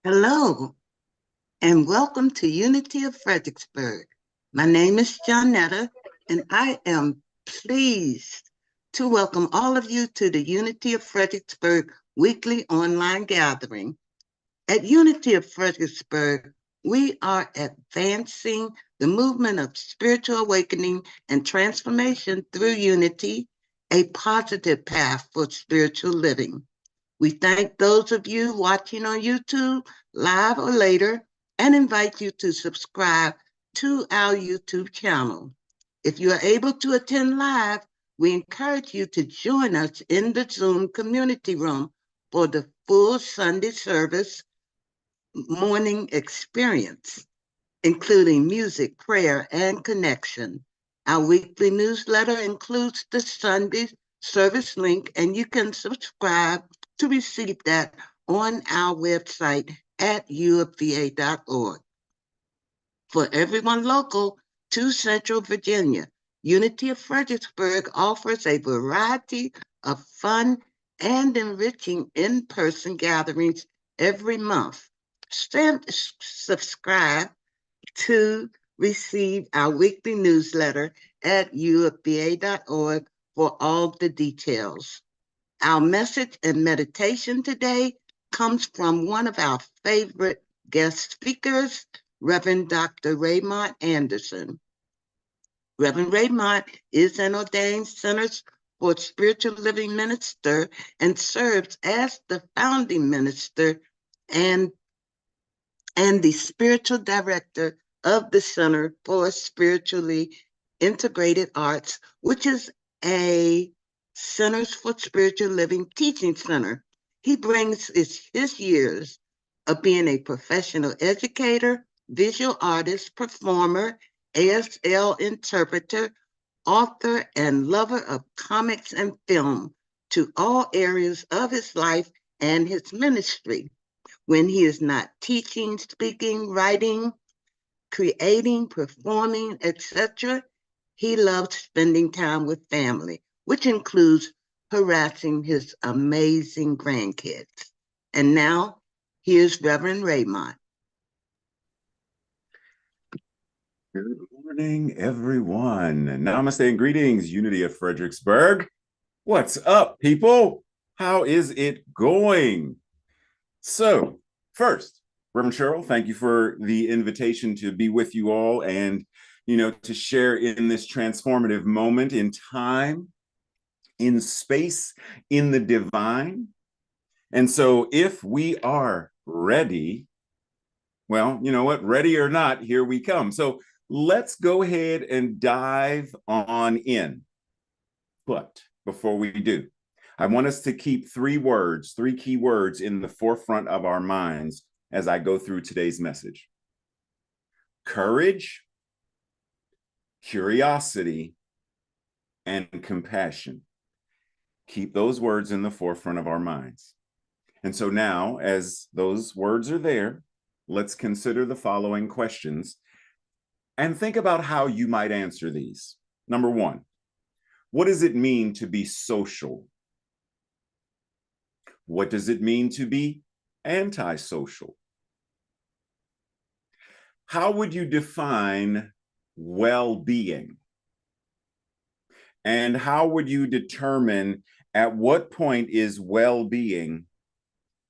Hello, and welcome to Unity of Fredericksburg. My name is Johnetta, and I am pleased to welcome all of you to the Unity of Fredericksburg weekly online gathering. At Unity of Fredericksburg, we are advancing the movement of spiritual awakening and transformation through unity, a positive path for spiritual living. We thank those of you watching on YouTube, live or later, and invite you to subscribe to our YouTube channel. If you are able to attend live, we encourage you to join us in the Zoom community room for the full Sunday service morning experience, including music, prayer, and connection. Our weekly newsletter includes the Sunday service link, and you can subscribe to receive that on our website at uofva.org. For everyone local to Central Virginia, Unity of Fredericksburg offers a variety of fun and enriching in-person gatherings every month. Subscribe to receive our weekly newsletter at ufba.org for all the details. Our message and meditation today comes from one of our favorite guest speakers, Reverend Dr. Raymont Anderson. Reverend Raymont is an ordained Centers for Spiritual Living minister and serves as the founding minister and the spiritual director of the Center for Spiritually Integrated Arts, which is a Centers for Spiritual Living teaching center. He brings his years of being a professional educator, visual artist, performer, ASL interpreter, author, and lover of comics and film to all areas of his life and his ministry. When he is not teaching, speaking, writing, creating, performing, etc., he loves spending time with family, which includes harassing his amazing grandkids. And now, here's Reverend Raymont. Good morning, everyone. Namaste and greetings, Unity of Fredericksburg. What's up, people? How is it going? So, first, Reverend Cheryl, thank you for the invitation to be with you all and, to share in this transformative moment in time, in space, in the divine. And so, if we are ready, well, you know what? Ready or not, here we come. So, let's go ahead and dive on in. But before we do, I want us to keep three key words in the forefront of our minds as I go through today's message: courage, curiosity, and compassion. Keep those words in the forefront of our minds. And so now, as those words are there, let's consider the following questions and think about how you might answer these. Number one, what does it mean to be social? What does it mean to be antisocial? How would you define well-being? And how would you determine at what point is well-being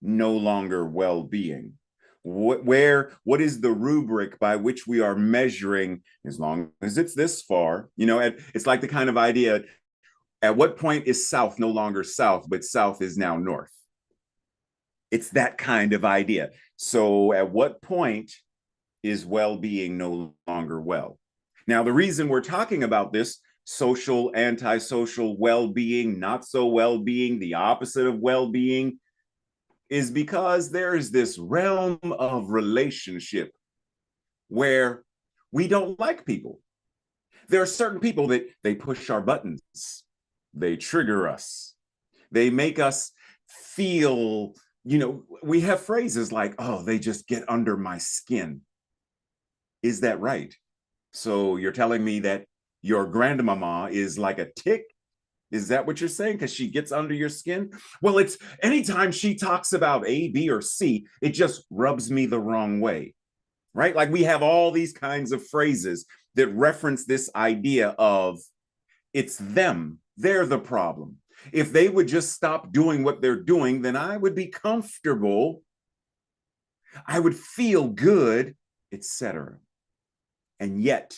no longer well-being? What is the rubric by which we are measuring, as long as it's this far? It's like the kind of idea, at what point is south no longer south, but south is now north? It's that kind of idea. So at what point is well-being no longer well? Now, the reason we're talking about this, social, antisocial, well-being, not so well-being, the opposite of well-being, is because there is this realm of relationship where we don't like people. There are certain people that they push our buttons, they trigger us, they make us feel, we have phrases like, oh, they just get under my skin. Is that right? So you're telling me that your grandmama is like a tick? Is that what you're saying? Because she gets under your skin? Well, it's anytime she talks about A, B, or C, it just rubs me the wrong way, right? Like we have all these kinds of phrases that reference this idea of it's them, they're the problem. If they would just stop doing what they're doing, then I would be comfortable, I would feel good, etc. And yet,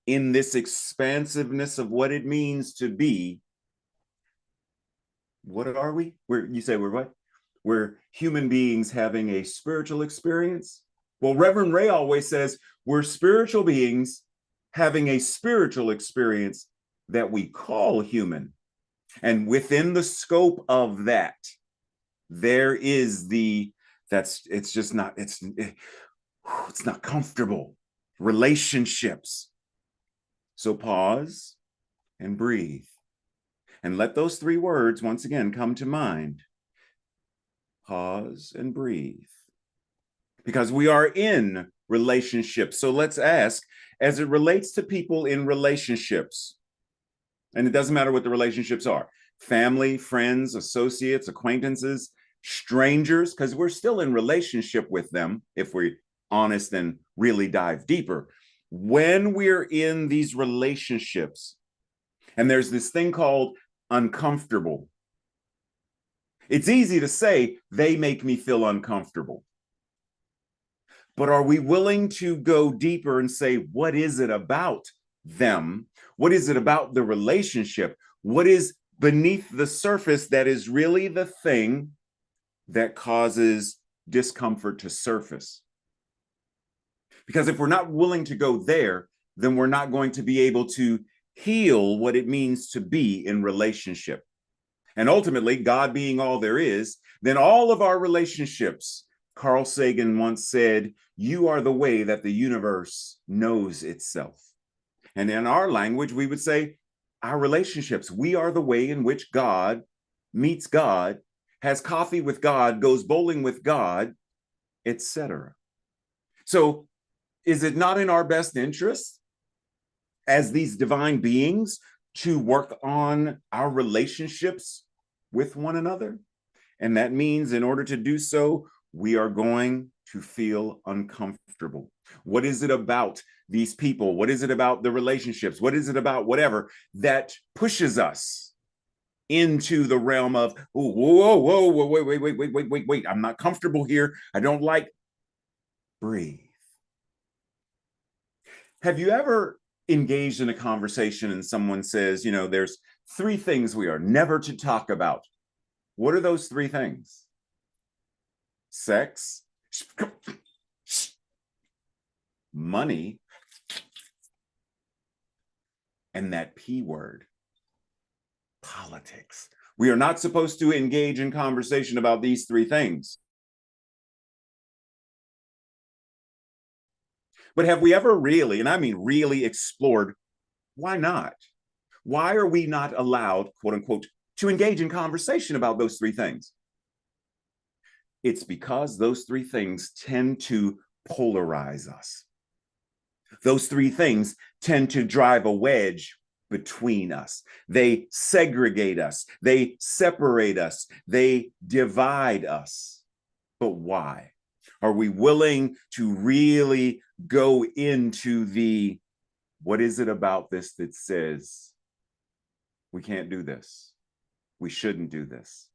in this expansiveness of what it means to be, what are we? You say we're what? We're human beings having a spiritual experience. Well, Reverend Ray always says we're spiritual beings having a spiritual experience that we call human. And within the scope of that, there is it's not comfortable. Relationships. So pause and breathe. And let those three words once again come to mind. Pause and breathe. Because we are in relationships. So let's ask, as it relates to people in relationships, and it doesn't matter what the relationships are, family, friends, associates, acquaintances, strangers, because we're still in relationship with them if we're honest and really dive deeper. When we're in these relationships, and there's this thing called uncomfortable. It's easy to say, they make me feel uncomfortable. But are we willing to go deeper and say, what is it about them? What is it about the relationship? What is beneath the surface that is really the thing that causes discomfort to surface? Because if we're not willing to go there, then we're not going to be able to heal what it means to be in relationship. And ultimately, God being all there is, then all of our relationships, Carl Sagan once said, you are the way that the universe knows itself. And in our language, we would say, our relationships, we are the way in which God meets God, has coffee with God, goes bowling with God, etc. So is it not in our best interest as these divine beings to work on our relationships with one another? And that means in order to do so, we are going to feel uncomfortable. What is it about these people? What is it about the relationships? What is it about whatever that pushes us into the realm of, oh, whoa, whoa, whoa, wait, I'm not comfortable here. I don't like. Breathe. Have you ever engaged in a conversation and someone says, there's three things we are never to talk about? What are those three things? Sex, money, and that P word, politics. We are not supposed to engage in conversation about these three things. But have we ever really, and I mean really, explored why not? Why are we not allowed, quote unquote, to engage in conversation about those three things? It's because those three things tend to polarize us. Those three things tend to drive a wedge between us. They segregate us. They separate us. They divide us. But why? Are we willing to really go into the, what is it about this that says we can't do this? We shouldn't do this.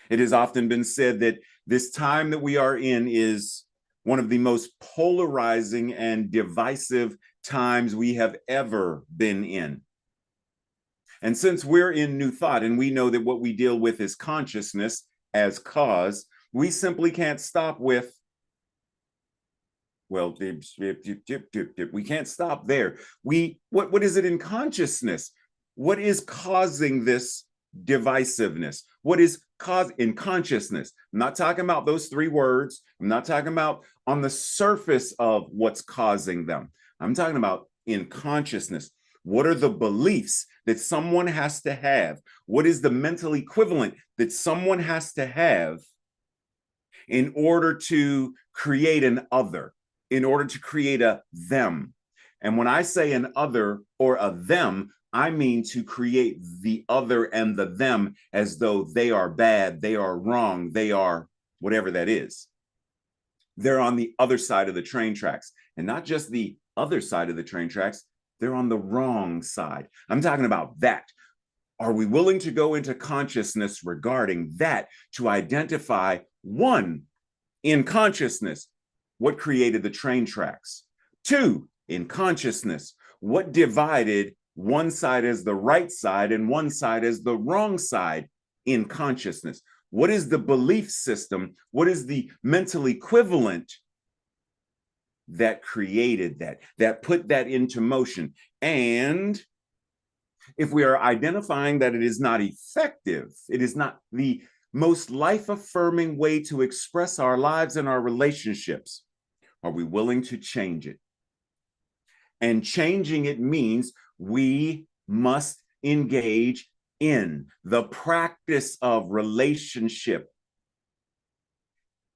It has often been said that this time that we are in is one of the most polarizing and divisive times we have ever been in. And since we're in New Thought and we know that what we deal with is consciousness as cause, we simply can't stop with, well, we can't stop there. What is it in consciousness? What is causing this divisiveness? What is in consciousness? I'm not talking about those three words. I'm not talking about on the surface of what's causing them. I'm talking about in consciousness. What are the beliefs that someone has to have? What is the mental equivalent that someone has to have in order to create an other, in order to create a them? And when I say an other or a them, I mean to create the other and the them as though they are bad, they are wrong, they are whatever that is. They're on the other side of the train tracks. And not just the other side of the train tracks, they're on the wrong side. I'm talking about that. Are we willing to go into consciousness regarding that to identify, one, in consciousness, what created the train tracks? Two, in consciousness, what divided one side as the right side and one side as the wrong side in consciousness? What is the belief system? What is the mental equivalent that created that put that into motion? And if we are identifying that it is not effective, it is not the most life-affirming way to express our lives and our relationships, are we willing to change it? And changing it means we must engage in the practice of relationship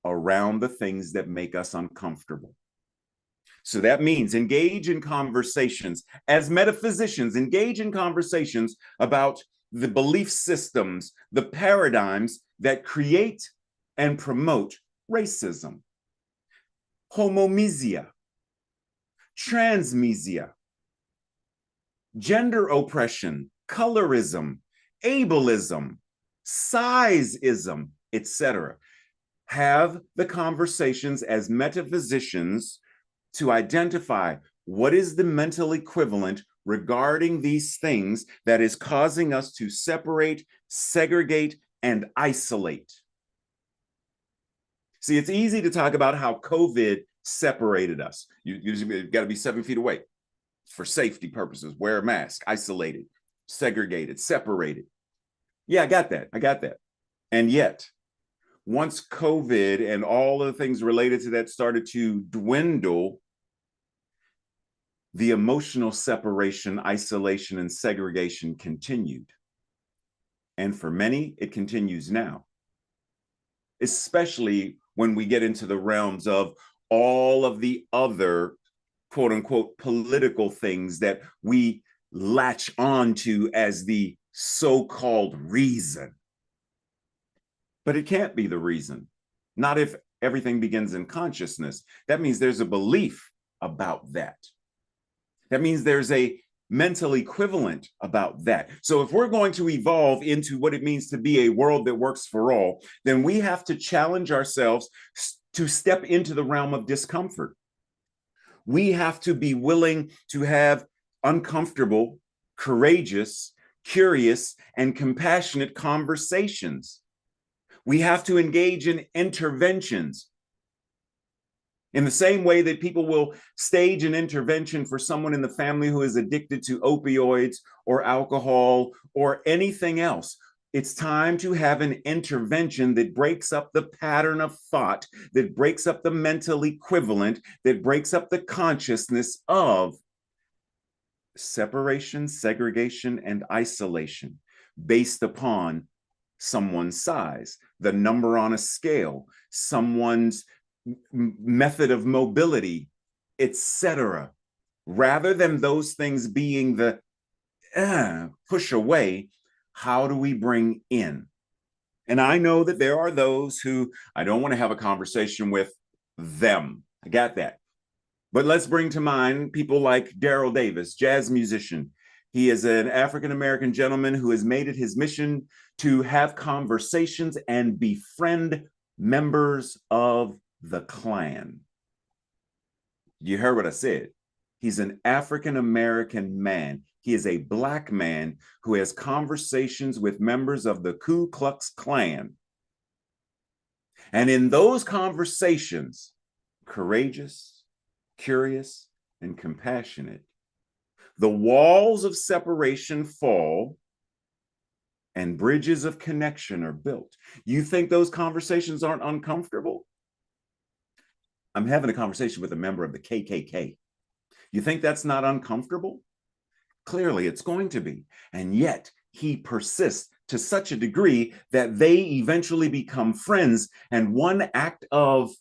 around the things that make us uncomfortable. So that means engage in conversations. As metaphysicians, engage in conversations about the belief systems, the paradigms that create and promote racism, homomisia, transmesia, gender oppression, colorism, ableism, sizeism, etc. Have the conversations as metaphysicians to identify what is the mental equivalent regarding these things that is causing us to separate, segregate, and isolate. See, it's easy to talk about how COVID separated us. You got to be 7 feet away for safety purposes, wear a mask, isolated, segregated, separated. Yeah, I got that. And yet, once COVID and all of the things related to that started to dwindle, the emotional separation, isolation, and segregation continued. And for many, it continues now, especially when we get into the realms of all of the other quote unquote political things that we latch onto as the so-called reason. But it can't be the reason. Not if everything begins in consciousness. That means there's a belief about that. That means there's a mental equivalent about that. So if we're going to evolve into what it means to be a world that works for all, then we have to challenge ourselves to step into the realm of discomfort. We have to be willing to have uncomfortable, courageous, curious, and compassionate conversations. We have to engage in interventions. In the same way that people will stage an intervention for someone in the family who is addicted to opioids or alcohol or anything else, it's time to have an intervention that breaks up the pattern of thought, that breaks up the mental equivalent, that breaks up the consciousness of separation, segregation, and isolation based upon someone's size, the number on a scale, someone's method of mobility, etc. Rather than those things being the push away, how do we bring in? And I know that there are those who I don't want to have a conversation with them. I got that. But let's bring to mind people like Daryl Davis, jazz musician. He is an African-American gentleman who has made it his mission to have conversations and befriend members of the Klan. You heard what I said. He's an African-American man. He is a Black man who has conversations with members of the Ku Klux Klan. And in those conversations, courageous, curious, and compassionate, the walls of separation fall and bridges of connection are built. You think those conversations aren't uncomfortable? I'm having a conversation with a member of the KKK. You think that's not uncomfortable? Clearly, it's going to be. And yet, he persists to such a degree that they eventually become friends. And one act of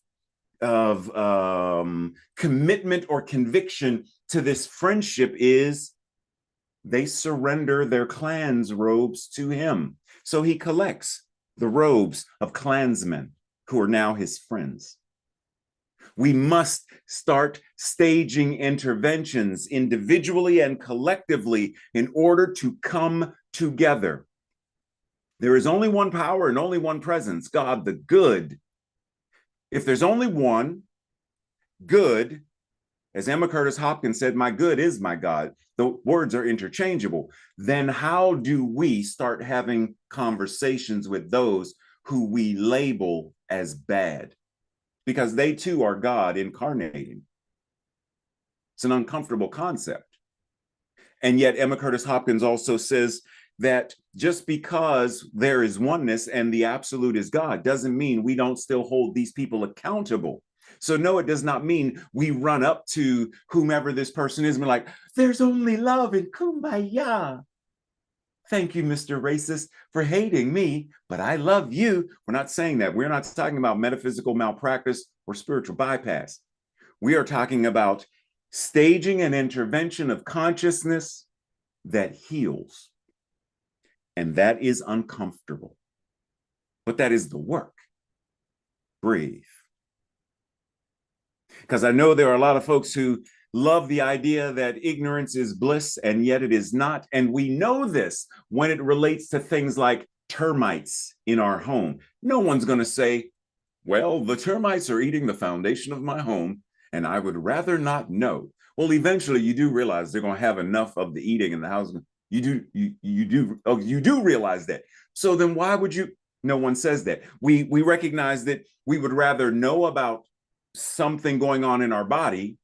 commitment or conviction to this friendship is They surrender their clan's robes to him. So he collects the robes of clansmen who are now his friends. We must start staging interventions individually and collectively in order to come together. There is only one power and only one presence, God, the good. If there's only one good, as Emma Curtis Hopkins said, my good is my God. The words are interchangeable. Then how do we start having conversations with those who we label as bad? Because they too are God incarnating. It's an uncomfortable concept. And yet Emma Curtis Hopkins also says that just because there is oneness and the absolute is God doesn't mean we don't still hold these people accountable. So no, it does not mean we run up to whomever this person is and be like, there's only love and kumbaya. Thank you, Mr. Racist, for hating me, but I love you. We're not saying that. We're not talking about metaphysical malpractice or spiritual bypass. We are talking about staging an intervention of consciousness that heals. And that is uncomfortable. But that is the work. Breathe. Because I know there are a lot of folks who love the idea that ignorance is bliss, and yet it is not. And we know this when it relates to things like termites in our home. No one's going to say, well, the termites are eating the foundation of my home, and I would rather not know. Well, eventually you do realize they're going to have enough of the eating in the house. You do realize that. So then why would you? No one says that. We recognize that we would rather know about something going on in our body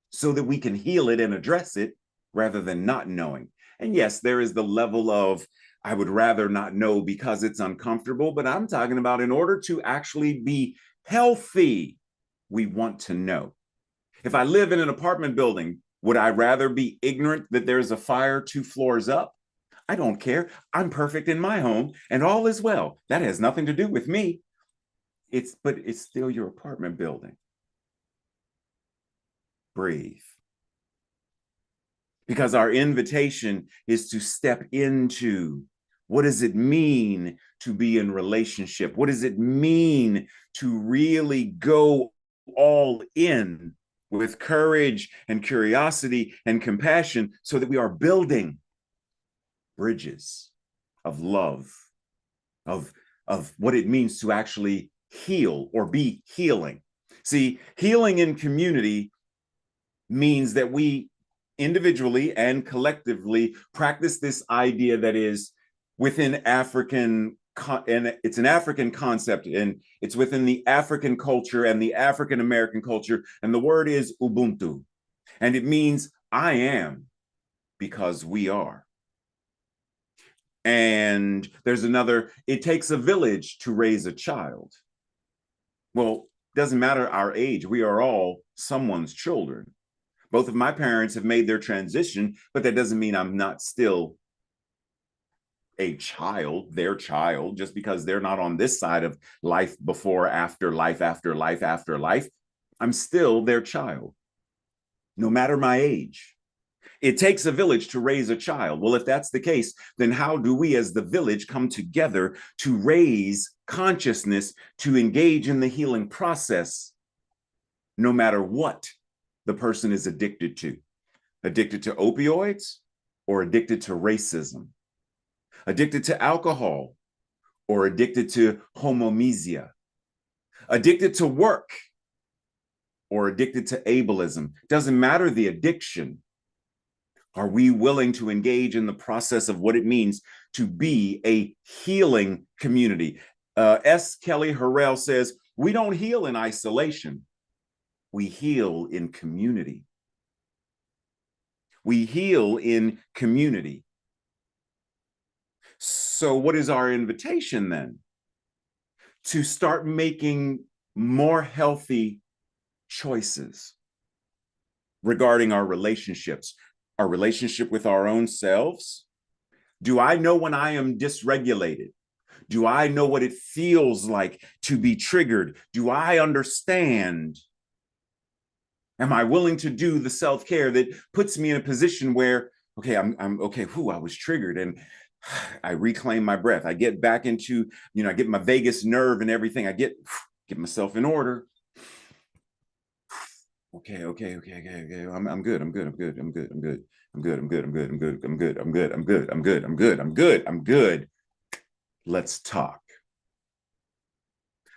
so that we can heal it and address it rather than not knowing. And yes, there is the level of I would rather not know because it's uncomfortable, but I'm talking about in order to actually be healthy, we want to know. If I live in an apartment building, would I rather be ignorant that there's a fire 2 floors up? I don't care. I'm perfect in my home and all is well. That has nothing to do with me. But it's still your apartment building. Breathe. Because our invitation is to step into what does it mean to be in relationship? What does it mean to really go all in with courage and curiosity and compassion so that we are building bridges of love, of what it means to actually heal or be healing. See, healing in community means that we individually and collectively practice this idea that is within African, and it's an African concept, and it's within the African culture and the African American culture, and the word is Ubuntu, and it means I am because we are. And there's another, it takes a village to raise a child. Well, doesn't matter our age, we are all someone's children. Both of my parents have made their transition, but that doesn't mean I'm not still a child, their child, just because they're not on this side of life before, after life, after life, after life. I'm still their child, no matter my age. It takes a village to raise a child. Well, if that's the case, then how do we as the village come together to raise consciousness, to engage in the healing process, no matter what the person is addicted to opioids or addicted to racism, addicted to alcohol or addicted to homomesia, addicted to work or addicted to ableism. Doesn't matter the addiction. Are we willing to engage in the process of what it means to be a healing community? S. Kelly Harrell says, we don't heal in isolation. We heal in community. We heal in community. So what is our invitation then? To start making more healthy choices regarding our relationships, our relationship with our own selves. Do I know when I am dysregulated? Do I know what it feels like to be triggered? Do I understand? Am I willing to do the self-care that puts me in a position where Okay, I'm okay. Whew, I was triggered, and I reclaim my breath. I get back into, I get my vagus nerve and everything. I get myself in order. Okay. I'm good. I'm good. I'm good. I'm good. I'm good. I'm good. I'm good. I'm good. I'm good. I'm good. I'm good. I'm good. I'm good. I'm good. I'm good. I'm good. Let's talk.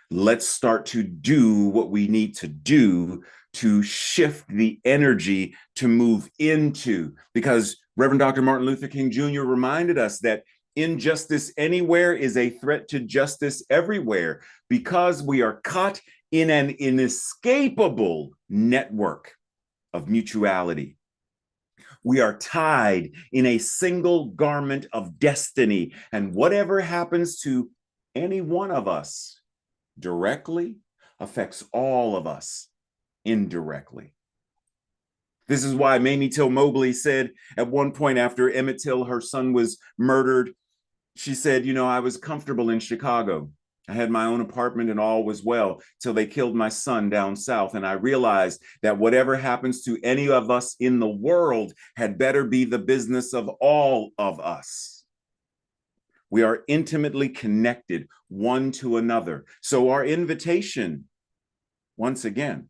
Let's start to do what we need to do to shift the energy to move into. Because Reverend Dr. Martin Luther King Jr. reminded us that injustice anywhere is a threat to justice everywhere, because we are caught in an inescapable network of mutuality. We are tied in a single garment of destiny, and whatever happens to any one of us directly affects all of us indirectly. This is why Mamie Till Mobley said at one point after Emmett Till, her son, was murdered, she said, I was comfortable in Chicago. I had my own apartment and all was well till they killed my son down south. And I realized that whatever happens to any of us in the world had better be the business of all of us. We are intimately connected one to another. So our invitation, once again,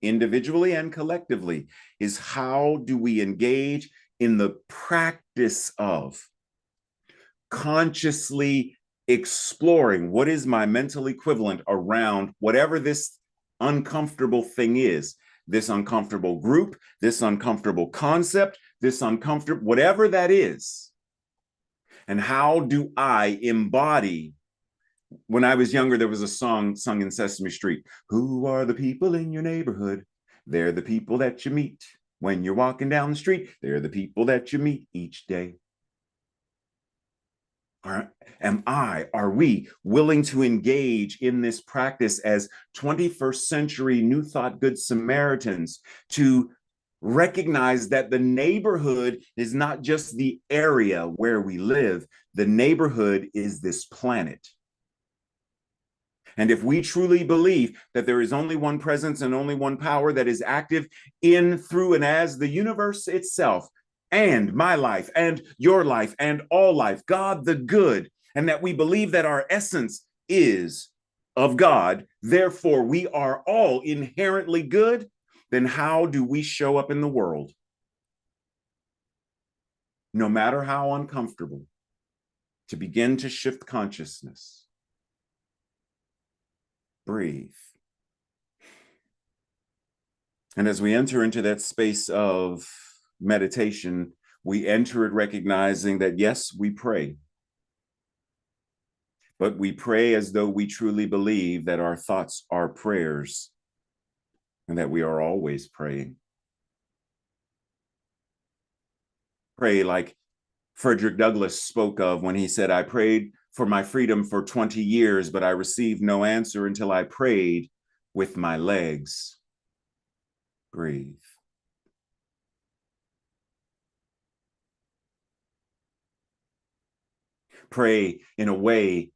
individually and collectively, is how do we engage in the practice of consciously exploring what is my mental equivalent around whatever this uncomfortable thing is, this uncomfortable group, this uncomfortable concept, this uncomfortable, whatever that is. And how do I embody? When I was younger, there was a song sung in Sesame Street. Who are the people in your neighborhood? They're the people that you meet when you're walking down the street. They're the people that you meet each day. Are we willing to engage in this practice as 21st century New Thought Good Samaritans to recognize that the neighborhood is not just the area where we live, the neighborhood is this planet. And if we truly believe that there is only one presence and only one power that is active in, through, and as the universe itself, and my life, and your life, and all life, God the good, and that we believe that our essence is of God, therefore we are all inherently good, then how do we show up in the world? No matter how uncomfortable, to begin to shift consciousness. Breathe. And as we enter into that space of meditation, we enter it recognizing that, yes, we pray, but we pray as though we truly believe that our thoughts are prayers and that we are always praying. Pray like Frederick Douglass spoke of when he said, I prayed for my freedom for 20 years, but I received no answer until I prayed with my legs. Breathe. Pray in a way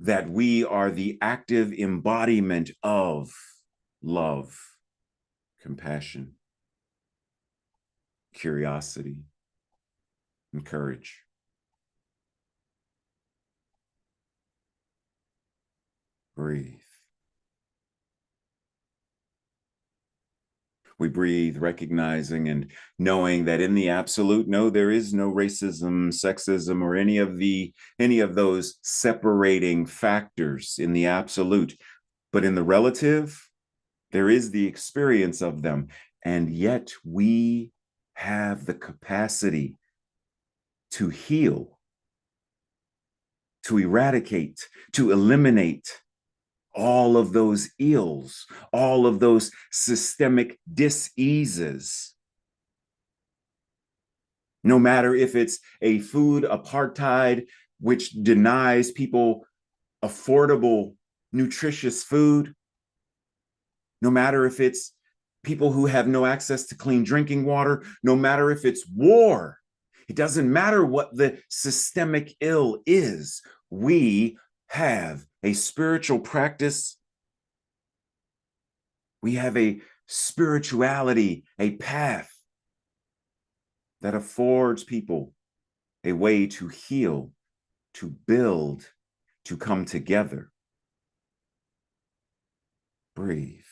that we are the active embodiment of love, compassion, curiosity, and courage. Breathe. We breathe, recognizing and knowing that in the absolute, no, there is no racism, sexism, or any of those separating factors in the absolute. But in the relative, there is the experience of them. And yet we have the capacity to heal, to eradicate, to eliminate all of those ills, all of those systemic diseases. No matter if it's a food apartheid, which denies people affordable, nutritious food, no matter if it's people who have no access to clean drinking water, no matter if it's war, it doesn't matter what the systemic ill is. We have a spiritual practice. We have a spirituality, a path that affords people a way to heal, to build, to come together. Breathe.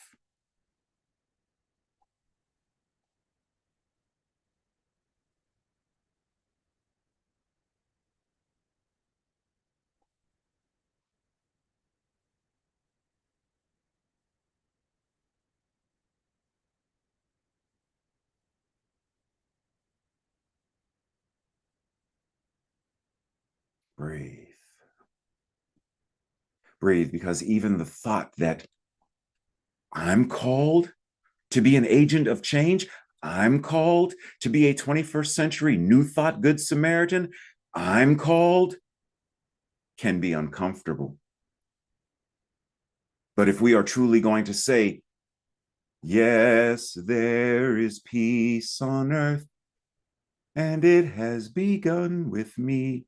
Breathe. Breathe, because even the thought that I'm called to be an agent of change, I'm called to be a 21st century New Thought Good Samaritan, I'm called, can be uncomfortable. But if we are truly going to say, yes, there is peace on earth, and it has begun with me,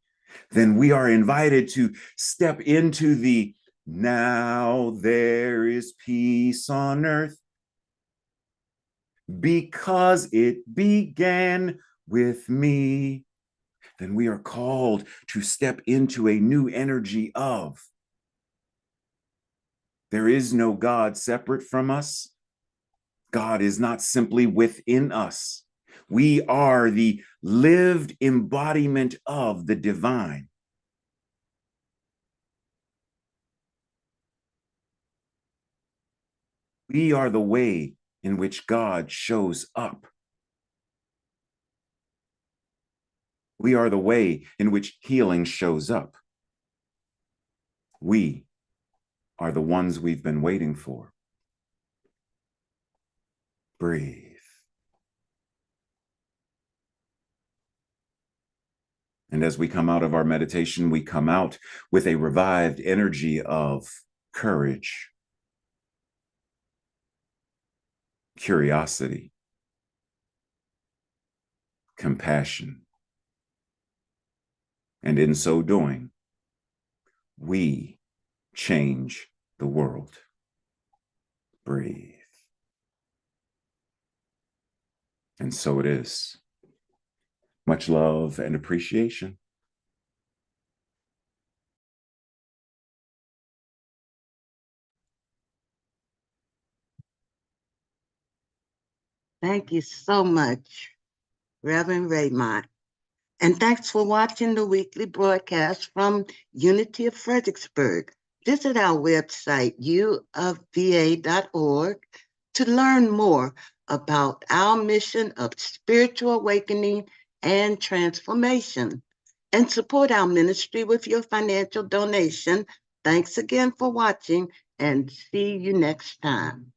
then we are invited to step into the now there is peace on earth because it began with me. Then we are called to step into a new energy of there is no God separate from us. God is not simply within us. We are the lived embodiment of the divine. We are the way in which God shows up. We are the way in which healing shows up. We are the ones we've been waiting for. Breathe. And as we come out of our meditation, we come out with a revived energy of courage, curiosity, compassion. And in so doing, we change the world. Breathe. And so it is. Much love and appreciation. Thank you so much, Reverend Raymont. And thanks for watching the weekly broadcast from Unity of Fredericksburg. Visit our website, uofva.org, to learn more about our mission of spiritual awakening and transformation. And support our ministry with your financial donation. Thanks again for watching, and see you next time.